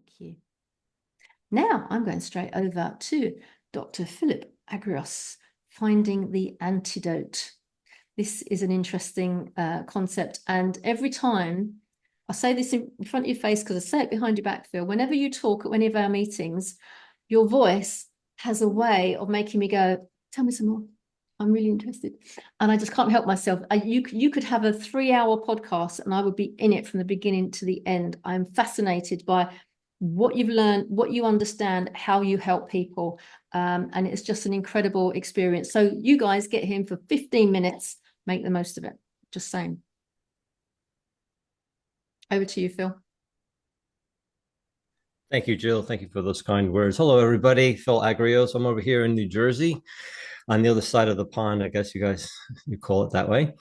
Thank you. Now I'm going straight over to Dr. Philip Agrios, Finding the Antidote. This is an interesting concept. And every time I say this in front of your face, because I say it behind your back, Phil, whenever you talk at any of our meetings, your voice has a way of making me go, tell me some more. I'm really interested. And I just can't help myself. You could have a 3-hour podcast and I would be in it from the beginning to the end. I'm fascinated by what you've learned, what you understand, how you help people. And it's just an incredible experience. So you guys get him for 15 minutes, make the most of it. Just saying. Over to you, Phil. Thank you, Jill. Thank you for those kind words. Hello, everybody. Phil Agrios. I'm over here in New Jersey on the other side of the pond. I guess you call it that way.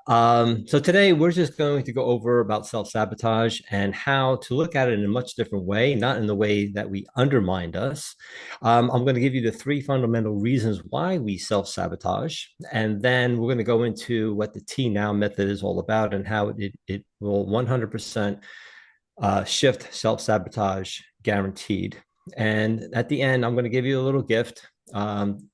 So today we're just going to go over about self-sabotage and how to look at it in a much different way, not in the way that we undermined us. I'm going to give you the 3 fundamental reasons why we self-sabotage. And then we're going to go into what the T now method is all about and how it will 100% shift self-sabotage guaranteed. And at the end, I'm going to give you a little gift.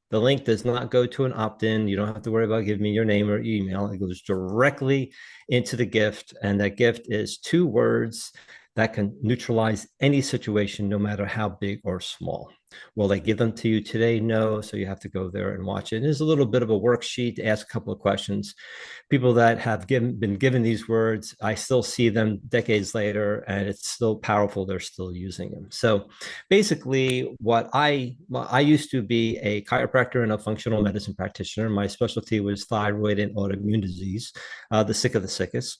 The link does not go to an opt-in. You don't have to worry about giving me your name or email. It goes directly into the gift. And that gift is 2 words that can neutralize any situation, no matter how big or small. Will they give them to you today? No. So you have to go there and watch it. There's a little bit of a worksheet to ask a couple of questions. People that have been given these words, I still see them decades later, and it's still powerful. They're still using them. So basically, I used to be a chiropractor and a functional medicine practitioner. My specialty was thyroid and autoimmune disease, the sick of the sickest.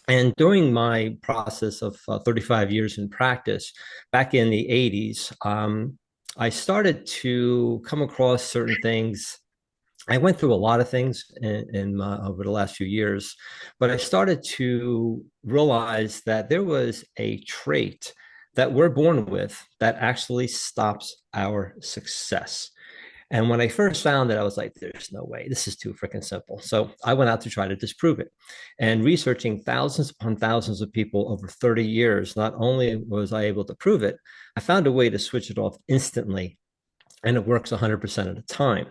And during my process of 35 years in practice, back in the 80s, I started to come across certain things. I went through a lot of things over the last few years, but I started to realize that there was a trait that we're born with that actually stops our success. And when I first found it, I was like, there's no way. This is too freaking simple. So I went out to try to disprove it. And researching thousands upon thousands of people over 30 years, not only was I able to prove it, I found a way to switch it off instantly. And it works 100% of the time.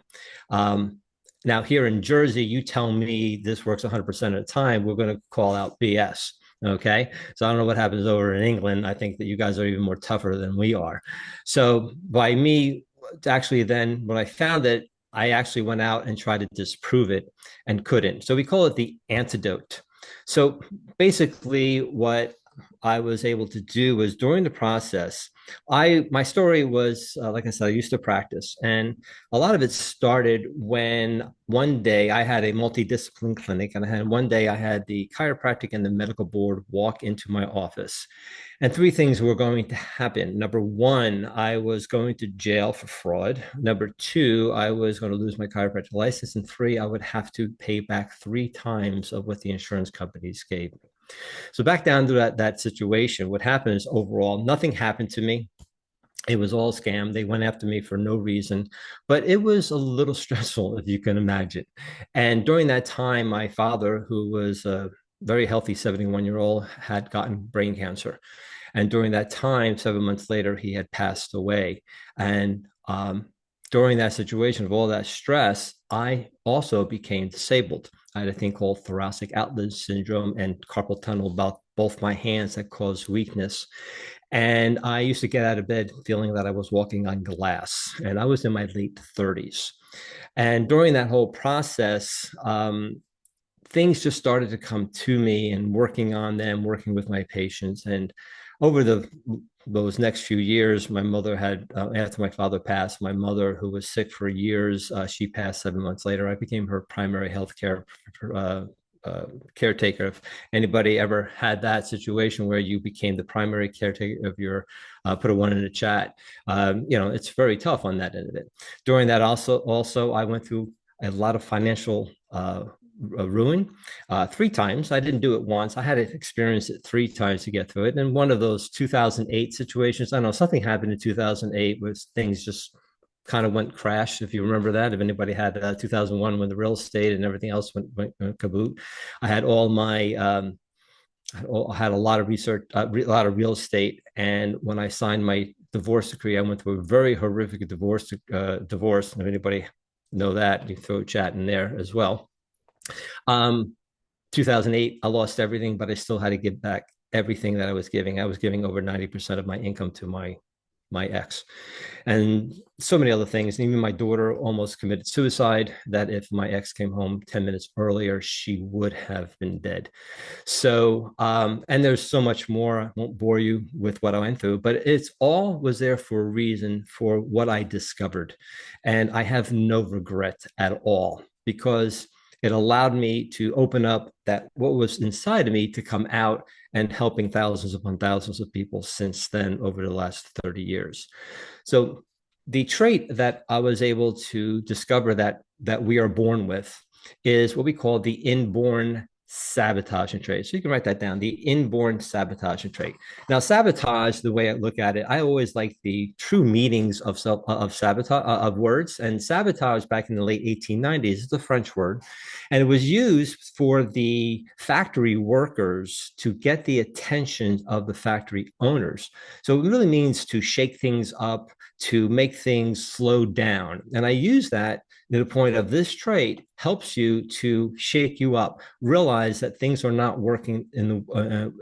Now, here in Jersey, you tell me this works 100% of the time, we're going to call out BS. Okay. So I don't know what happens over in England. I think that you guys are even more tougher than we are. So by me, actually, then when I found it, I actually went out and tried to disprove it and couldn't. So we call it the antidote. So basically, what I was able to do was during the process, my story was like I said, I used to practice, and a lot of it started when one day I had a multidiscipline clinic, and one day I had the chiropractic and the medical board walk into my office, and 3 things were going to happen. Number 1, I was going to jail for fraud. Number 2, I was going to lose my chiropractic license, and 3, I would have to pay back 3 times of what the insurance companies gave me. So back down to that situation, what happened is overall, nothing happened to me. It was all scam. They went after me for no reason, but it was a little stressful, if you can imagine. And during that time, my father, who was a very healthy 71-year-old, had gotten brain cancer. And during that time, 7 months later, he had passed away. And during that situation of all that stress, I also became disabled. I had a thing called thoracic outlet syndrome and carpal tunnel about both my hands that caused weakness. And I used to get out of bed feeling that I was walking on glass. And I was in my late 30s. And during that whole process, things just started to come to me, and working on them, working with my patients. And over those next few years, my mother had, after my father passed, my mother, who was sick for years, she passed 7 months later. I became her primary healthcare caretaker. If anybody ever had that situation where you became the primary caretaker of your, put a 1 in the chat. It's very tough on that end of it. During that, also, I went through a lot of financial ruin 3 times. I didn't do it once. I had to experience it 3 times to get through it. And one of those 2008 situations, I don't know, something happened in 2008 where things just kind of went crash. If you remember that, if anybody had 2001 when the real estate and everything else went kaboot, I had all my I had a lot of research, a lot of real estate. And when I signed my divorce decree, I went through a very horrific divorce. If anybody know that, you throw a chat in there as well. Um, 2008, I lost everything, but I still had to give back everything that I was giving. I was giving over 90% of my income to my ex, and so many other things. And even my daughter almost committed suicide. That if my ex came home 10 minutes earlier, she would have been dead. So, and there's so much more. I won't bore you with what I went through, but it's all was there for a reason for what I discovered. And I have no regret at all because it allowed me to open up that what was inside of me to come out and helping thousands upon thousands of people since then over the last 30 years. So the trait that I was able to discover that we are born with is what we call the inborn sabotaging trait. So you can write that down, the inborn sabotaging trait. Now, sabotage, the way I look at it, I always like the true meanings of sabotage of words. And sabotage back in the late 1890s is a French word, and it was used for the factory workers to get the attention of the factory owners. So it really means to shake things up, to make things slow down. And I use that to the point of this trait helps you to shake you up, realize that things are not working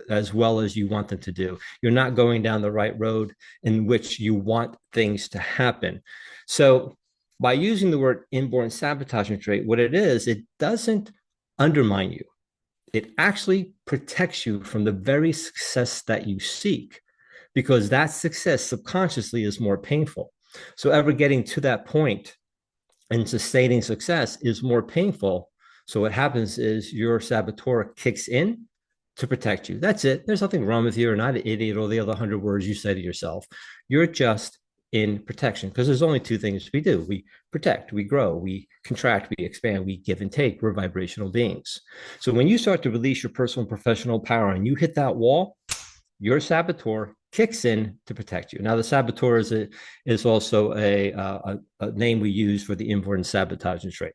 as well as you want them to do. You're not going down the right road in which you want things to happen. So by using the word inborn sabotaging trait, what it is, it doesn't undermine you. It actually protects you from the very success that you seek because that success subconsciously is more painful. So ever getting to that point and sustaining success is more painful. So what happens is your saboteur kicks in to protect you. That's it. There's nothing wrong with you. You're not an idiot or the other 100 words you say to yourself. You're just in protection because there's only two things we do. We protect, we grow, we contract, we expand, we give and take. We're vibrational beings. So when you start to release your personal and professional power and you hit that wall, your saboteur kicks in to protect you. Now, the saboteur is also a name we use for the inborn sabotaging trait.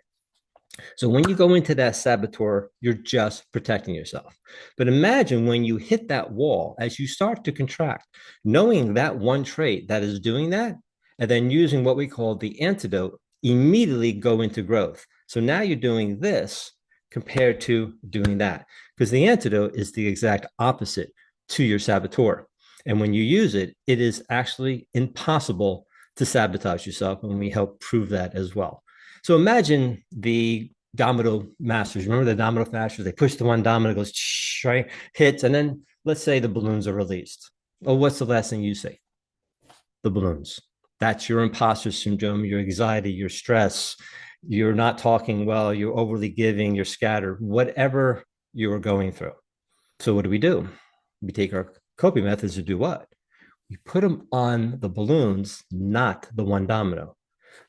So when you go into that saboteur, you're just protecting yourself. But imagine when you hit that wall, as you start to contract, knowing that one trait that is doing that, and then using what we call the antidote, immediately go into growth. So now you're doing this compared to doing that, because the antidote is the exact opposite to your saboteur. And when you use it, it is actually impossible to sabotage yourself. And we help prove that as well. So imagine the domino masters. Remember the domino masters? They push the one domino, goes right, hits, and then let's say the balloons are released. Oh, what's the last thing you say? The balloons. That's your imposter syndrome, your anxiety, your stress. You're not talking well, you're overly giving, you're scattered, whatever you are going through. So what do? We take our coping methods to do what? We put them on the balloons, not the one domino.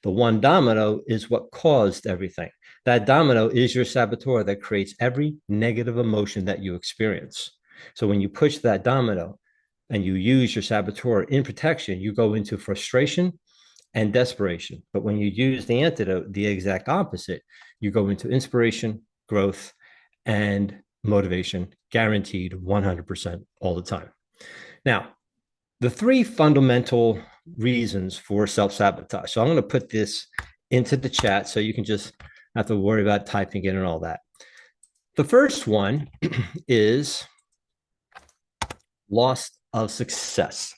The one domino is what caused everything. That domino is your saboteur that creates every negative emotion that you experience. So when you push that domino and you use your saboteur in protection, you go into frustration and desperation. But when you use the antidote, the exact opposite, you go into inspiration, growth, and motivation, guaranteed 100% all the time. Now, the three fundamental reasons for self-sabotage. So I'm going to put this into the chat so you can just have to worry about typing in and all that. The first one is loss of success.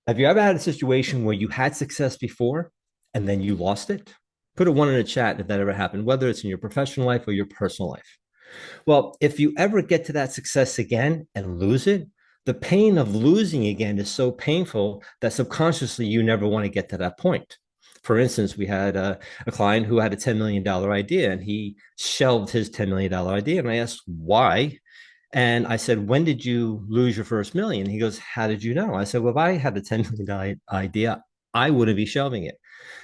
Have you ever had a situation where you had success before and then you lost it? Put a one in the chat if that ever happened, whether it's in your professional life or your personal life. Well, if you ever get to that success again and lose it, the pain of losing again is so painful that subconsciously you never want to get to that point. For instance, we had a client who had a $10 million idea and he shelved his $10 million idea. And I asked why. And I said, when did you lose your first million? He goes, how did you know? I said, well, if I had a $10 million idea, I wouldn't be shelving it.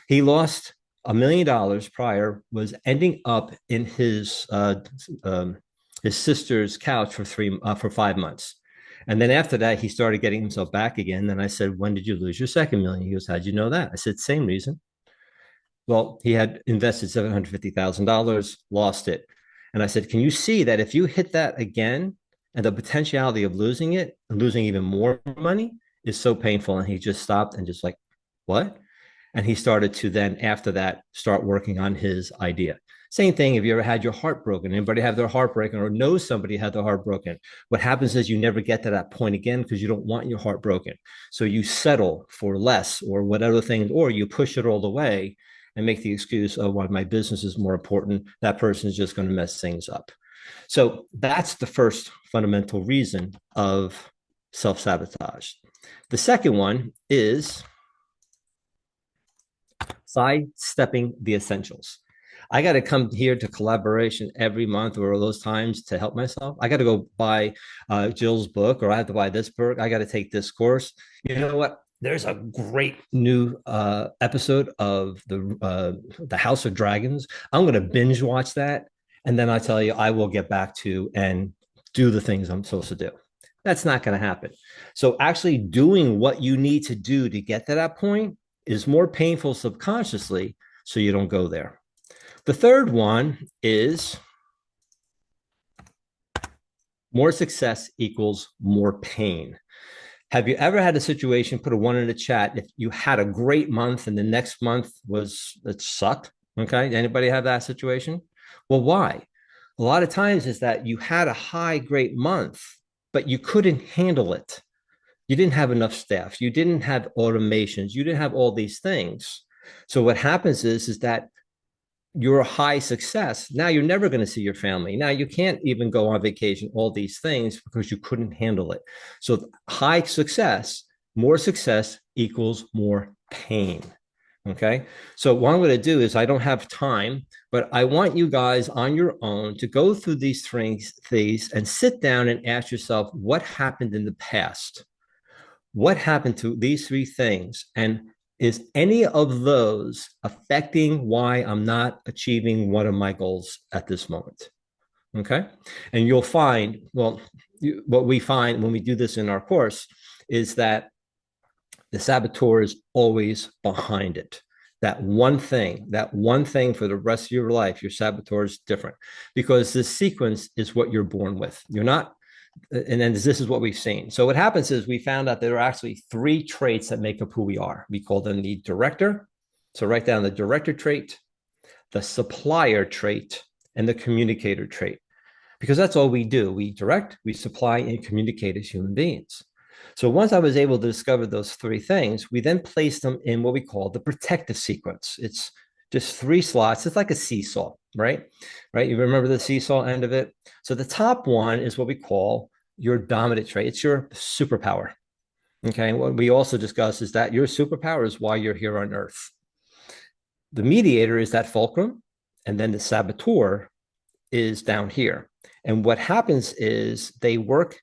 He lost $1 million prior, was ending up in his sister's couch for 5 months. And then after that, he started getting himself back again. Then I said, when did you lose your second million? He goes, how'd you know that? I said, same reason. Well, he had invested $750,000, lost it. And I said, can you see that if you hit that again, And the potentiality of losing it and losing even more money is so painful. And he just stopped and just like, what? And he started to then, after that, start working on his idea. Same thing if you ever had your heart broken. Anybody have their heart broken or knows somebody had their heart broken? What happens is you never get to that point again because you don't want your heart broken. So you settle for less or whatever thing, or you push it all the way and make the excuse, oh, well, my business is more important. That person is just going to mess things up. So that's the first fundamental reason of self-sabotage. The second one is sidestepping the essentials. I got to come here to collaboration every month or those times to help myself. I got to go buy Jill's book, or I have to buy this book. I got to take this course. You know what? There's a great new episode of the House of Dragons. I'm going to binge watch that, and then I tell you, I will get back to and do the things I'm supposed to do. That's not going to happen. So actually doing what you need to do to get to that point is more painful subconsciously, so you don't go there. The third one is more success equals more pain. Have you ever had a situation, put a one in the chat, if you had a great month and the next month it sucked? Okay. Anybody have that situation? Well, why? A lot of times is that you had a high, great month, but you couldn't handle it. You didn't have enough staff. You didn't have automations. You didn't have all these things. So what happens is that you're a high success. Now you're never going to see your family. Now you can't even go on vacation, all these things because you couldn't handle it. So high success equals more pain. Okay. So what I'm going to do is I don't have time, but I want you guys on your own to go through these things and sit down and ask yourself what happened in the past. What happened to these three things? And is any of those affecting why I'm not achieving one of my goals at this moment? Okay. And you'll find, well, what we find when we do this in our course is that the saboteur is always behind it. That one thing for the rest of your life, your saboteur is different because this sequence is what you're born with. You're not, and then this is what we've seen. So what happens is we found out there are actually three traits that make up who we are. We call them the director. So write down the director trait, the supplier trait, and the communicator trait, because that's all we do. We direct, we supply, and communicate as human beings. So once I was able to discover those three things, we then placed them in what we call the protective sequence. It's just three slots. It's like a seesaw, right? Right. You remember the seesaw end of it? So the top one is what we call your dominant trait. It's your superpower. Okay. And what we also discussed is that your superpower is why you're here on Earth. The mediator is that fulcrum, and then the saboteur is down here. And what happens is they work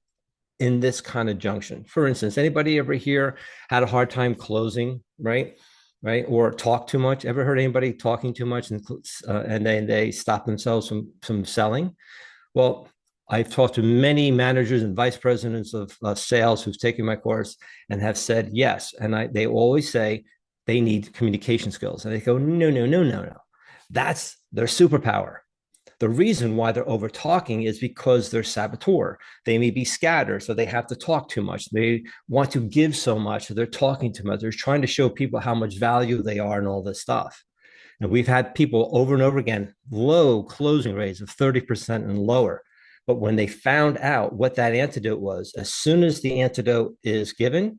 in this kind of junction. For instance, anybody ever here had a hard time closing, right? Right? Or talk too much? Ever heard anybody talking too much and then they stop themselves from selling? Well, I've talked to many managers and vice presidents of sales who've taken my course and have said yes. And they always say they need communication skills. And they go, no, no, no, no, no. That's their superpower. The reason why they're over talking is because they're saboteur. They may be scattered, so they have to talk too much. They want to give so much, so they're talking too much. They're trying to show people how much value they are and all this stuff. And we've had people over and over again, low closing rates of 30% and lower. But when they found out what that antidote was, as soon as the antidote is given,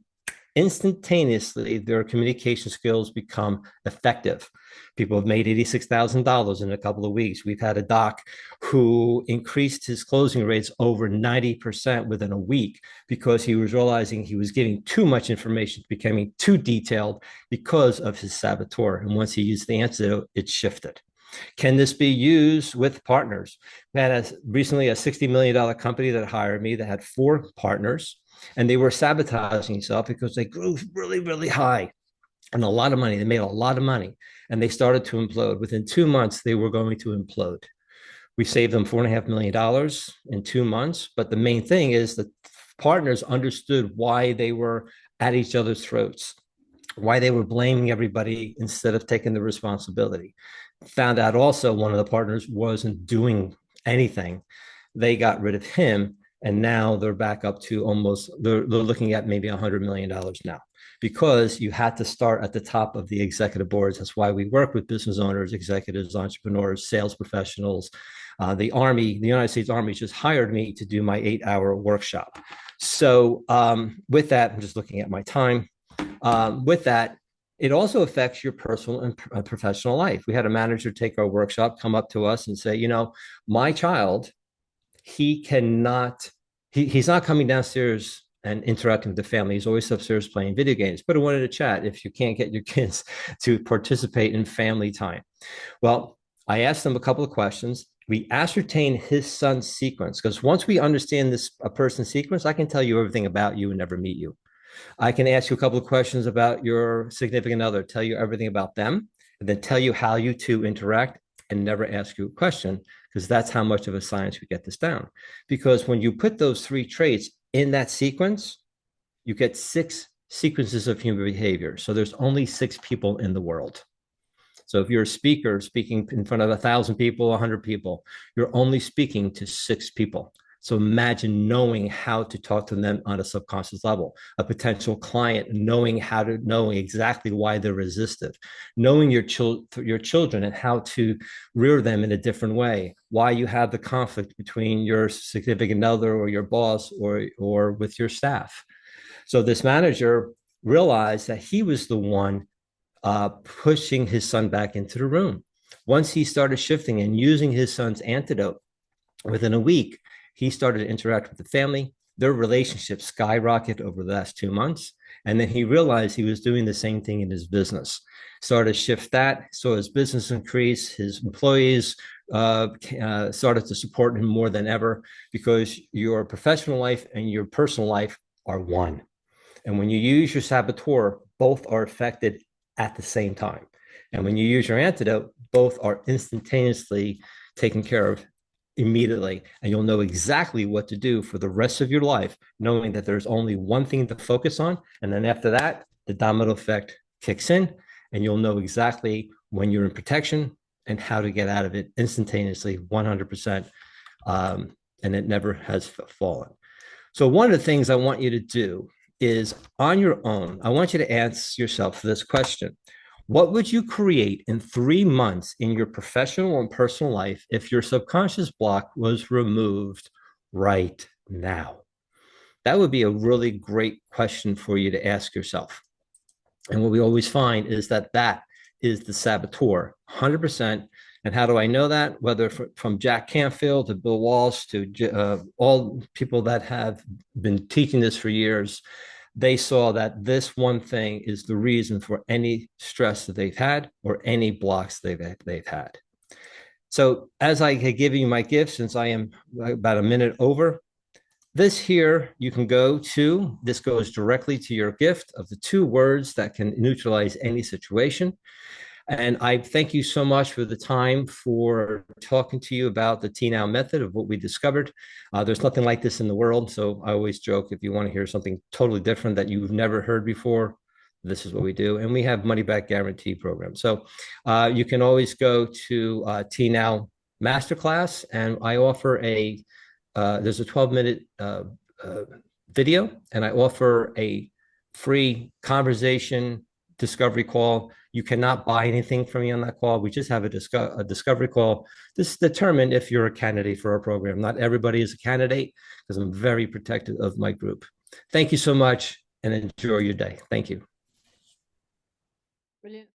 instantaneously their communication skills become effective. People have made $86,000 in a couple of weeks. We've had a doc who increased his closing rates over 90% within a week because he was realizing he was giving too much information, becoming too detailed because of his saboteur. And once he used the antidote, it shifted. Can this be used with partners? We had recently a $60 million company that hired me that had 4 partners, and they were sabotaging themselves because they grew really, really high and a lot of money. They made a lot of money and they started to implode. Within 2 months, they were going to implode. We saved them $4.5 million in 2 months. But the main thing is that partners understood why they were at each other's throats, why they were blaming everybody instead of taking the responsibility. Found out also one of the partners wasn't doing anything. They got rid of him And now they're back up to almost, they're looking at maybe $100 million now, because you had to start at the top of the executive boards. That's why we work with business owners, executives, entrepreneurs, sales professionals. The Army, the United States Army just hired me to do my 8-hour workshop. So with that, I'm just looking at my time. With that, it also affects your personal and professional life. We had a manager take our workshop, come up to us and say, you know, my child, he cannot, he's not coming downstairs and interacting with the family. He's always upstairs playing video games. But I wanted to chat if you can't get your kids to participate in family time. Well, I asked them a couple of questions. We ascertain his son's sequence, because once we understand this a person's sequence, I can tell you everything about you and never meet you. I can ask you a couple of questions about your significant other, tell you everything about them, and then tell you how you two interact and never ask you a question, because that's how much of a science we get this down. Because when you put those 3 traits in that sequence, you get 6 sequences of human behavior. So there's only 6 people in the world. So if you're a speaker speaking in front of 1,000 people, 100 people, you're only speaking to 6 people. So imagine knowing how to talk to them on a subconscious level, a potential client, knowing exactly why they're resistive, knowing your children and how to rear them in a different way, why you have the conflict between your significant other or your boss or with your staff. So this manager realized that he was the one pushing his son back into the room. Once he started shifting and using his son's antidote, within a week, he started to interact with the family. Their relationship skyrocketed over the last 2 months. And then he realized he was doing the same thing in his business. Started to shift that. So his business increased. His employees started to support him more than ever, because your professional life and your personal life are one. And when you use your saboteur, both are affected at the same time. And when you use your antidote, both are instantaneously taken care of immediately. And you'll know exactly what to do for the rest of your life, knowing that there's only one thing to focus on. And then after that, the domino effect kicks in, and you'll know exactly when you're in protection and how to get out of it instantaneously, 100%. And it never has fallen. So one of the things I want you to do is, on your own, I want you to ask yourself this question. What would you create in 3 months in your professional and personal life if your subconscious block was removed right now? That would be a really great question for you to ask yourself. And what we always find is that that is the saboteur, 100%. And how do I know that? Whether from Jack Canfield to Bill Walsh to all people that have been teaching this for years, they saw that this one thing is the reason for any stress that they've had or any blocks they've had. So as I give you my gift, since I am about a minute over, this here, you can go to, this goes directly to your gift of the 2 words that can neutralize any situation. And I thank you so much for the time for talking to you about the T-Now method of what we discovered. There's nothing like this in the world. So I always joke, if you want to hear something totally different that you've never heard before, this is what we do. And we have money back guarantee program. So you can always go to T-Now Masterclass, and I offer there's a 12-minute video, and I offer a free conversation discovery call. You cannot buy anything from me on that call. We just have a discovery call. This is determined if you're a candidate for our program. Not everybody is a candidate, because I'm very protective of my group. Thank you so much, and enjoy your day. Thank you. Brilliant.